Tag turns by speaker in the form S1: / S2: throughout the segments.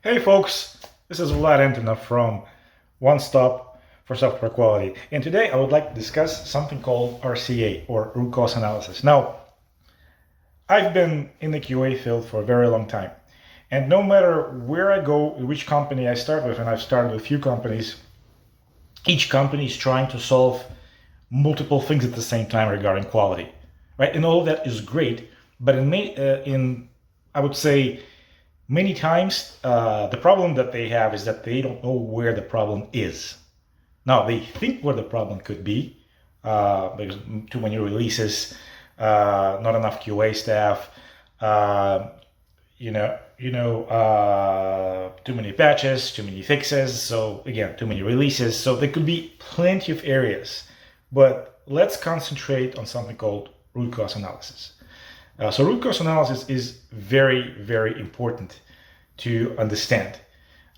S1: Hey folks, this is Vlad Antonov from One Stop for Software Quality, and today I would like to discuss something called RCA, or root cause analysis. Now, I've been in the QA field for a very long time, and no matter where I go, which company I start with, and I've started with a few companies, each company is trying to solve multiple things at the same time regarding quality, right? And all of that is great, but I would say many times, the problem that they have is that they don't know where the problem is. Now, they think where the problem could be. There's too many releases, not enough QA staff, too many patches, too many fixes. So again, too many releases. So there could be plenty of areas, but let's concentrate on something called root cause analysis. So root cause analysis is very, very important to understand.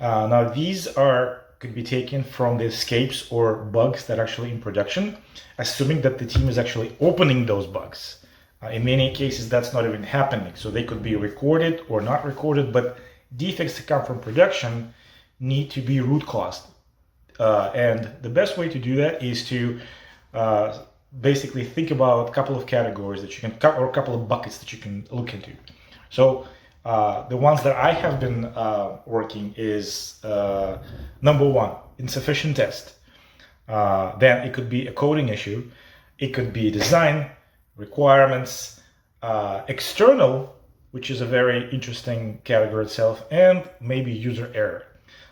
S1: Now these could be taken from the escapes or bugs that are actually in production, assuming that the team is actually opening those bugs. In many cases, that's not even happening. So they could be recorded or not recorded, but defects that come from production need to be root caused. And the best way to do that is to basically think about a couple of categories that you can, or a couple of buckets that you can look into. So the ones that I have been working is number one, insufficient test. Then it could be a coding issue. It could be design, requirements, external, which is a very interesting category itself, and maybe user error.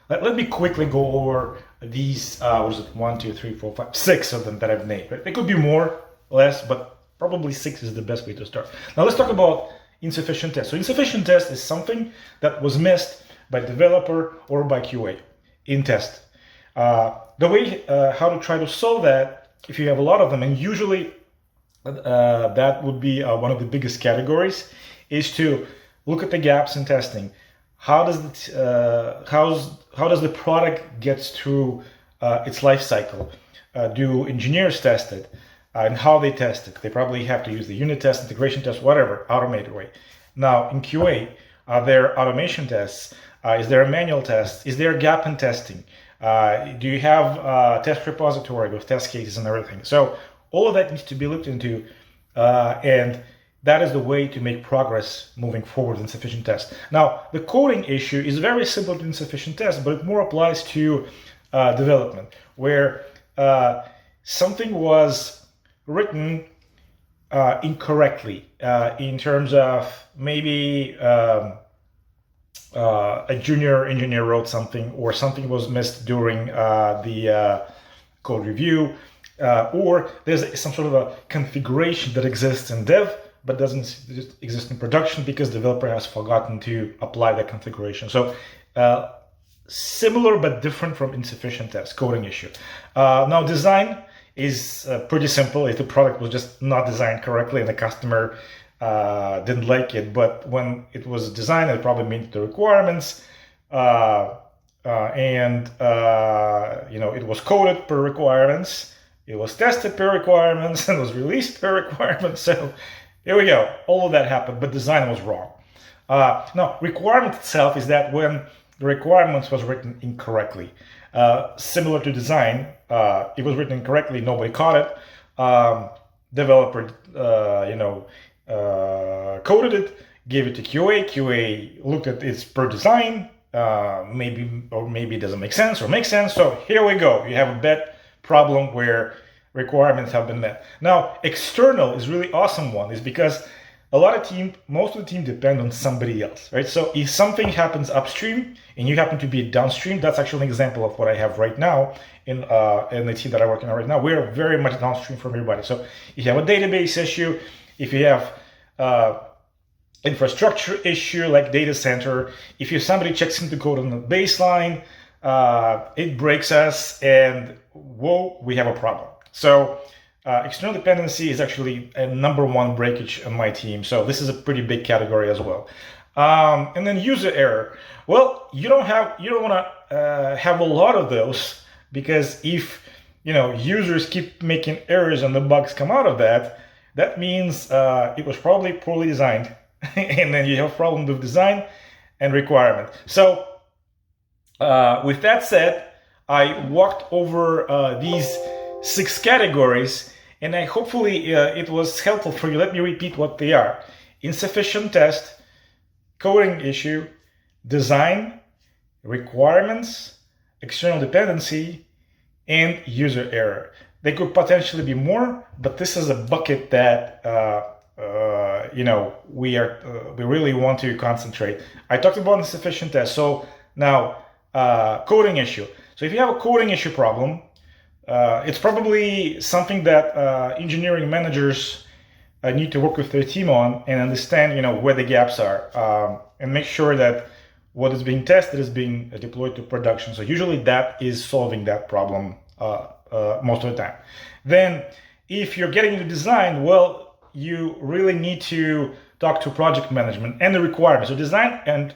S1: Let me quickly go over these, what is it, 1, 2, 3, 4, 5, 6 of them that I've named. Right? They could be more, less, but probably 6 is the best way to start. Now let's talk about insufficient test. So insufficient test is something that was missed by developer or by QA in test. The way how to try to solve that, if you have a lot of them, and usually that would be one of the biggest categories, is to look at the gaps in testing. How does the product gets through its life cycle? Do engineers test it? And how they test it? They probably have to use the unit test, integration test, whatever, automated way. Now in QA, are there automation tests? Is there a manual test? Is there a gap in testing? Do you have a test repository with test cases and everything? So all of that needs to be looked into, and that is the way to make progress moving forward in insufficient test. Now, the coding issue is very similar to insufficient test, but it more applies to development, where something was written incorrectly in terms of maybe a junior engineer wrote something, or something was missed during the code review, or there's some sort of a configuration that exists in dev but doesn't exist in production because the developer has forgotten to apply that configuration. So similar but different from insufficient test, coding issue. Now design is pretty simple. If the product was just not designed correctly and the customer didn't like it, but when it was designed, it probably met the requirements, and it was coded per requirements, it was tested per requirements, and was released per requirements. So here we go. All of that happened, but design was wrong. Now, requirement itself is that when the requirements was written incorrectly. Similar to design, it was written incorrectly, nobody caught it. Developer, coded it, gave it to QA. QA looked at it per design, maybe it doesn't make sense or makes sense. So here we go. You have a bad problem where requirements have been met. Now, external is really awesome one, is because most of the team depend on somebody else, right? So if something happens upstream and you happen to be downstream, that's actually an example of what I have right now in the team that I'm working on right now. We're very much downstream from everybody. So if you have a database issue, if you have infrastructure issue like data center, if somebody checks into code on the baseline, it breaks us, and whoa, we have a problem. So external dependency is actually a #1 breakage on my team. So this is a pretty big category as well. And then user error. Well, you don't want to have a lot of those, because if users keep making errors and the bugs come out of that, that means it was probably poorly designed, and then you have a problem with design and requirement. So With that said, I walked over these 6 categories, and hopefully it was helpful for you. Let me repeat what they are: insufficient test, coding issue, design, requirements, external dependency, and user error. They could potentially be more, but this is a bucket that we really want to concentrate. I talked about insufficient test. So now coding issue. So if you have a coding issue problem, it's probably something that engineering managers need to work with their team on and understand, where the gaps are, and make sure that what is being tested is being deployed to production. So usually that is solving that problem most of the time. Then if you're getting into design, well, you really need to talk to project management and the requirements. So design and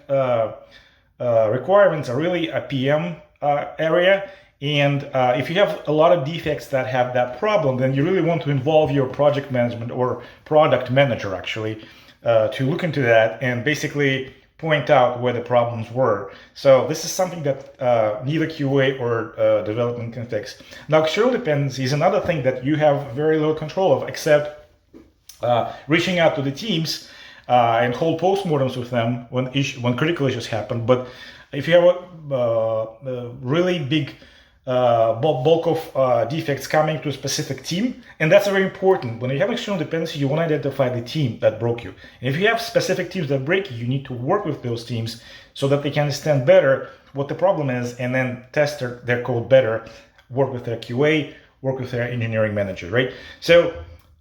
S1: requirements are really a PM area. And if you have a lot of defects that have that problem, then you really want to involve your project management or product manager actually to look into that and basically point out where the problems were. So this is something that neither QA or development can fix. Now, external dependency is another thing that you have very little control of, except reaching out to the teams and hold postmortems with them when critical issues happen. But if you have a really big bulk of defects coming to a specific team, and that's very important. When you have external dependency, you want to identify the team that broke you. And if you have specific teams that break you, you need to work with those teams so that they can understand better what the problem is and then test their code better, work with their QA, work with their engineering manager, right? So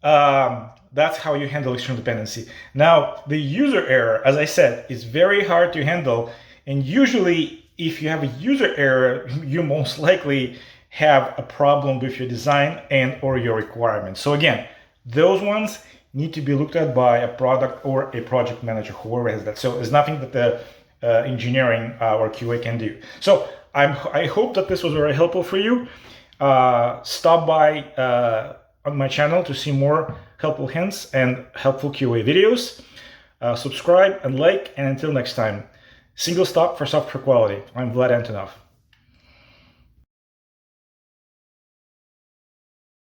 S1: that's how you handle external dependency. Now, the user error, as I said, is very hard to handle, and usually if you have a user error, you most likely have a problem with your design and or your requirements. So again, those ones need to be looked at by a product or a project manager, whoever has that. So there's nothing that the engineering or QA can do. So I hope that this was very helpful for you. Stop by on my channel to see more helpful hints and helpful QA videos. Subscribe and like, and until next time. Single stop for software quality. I'm Vlad Antonov.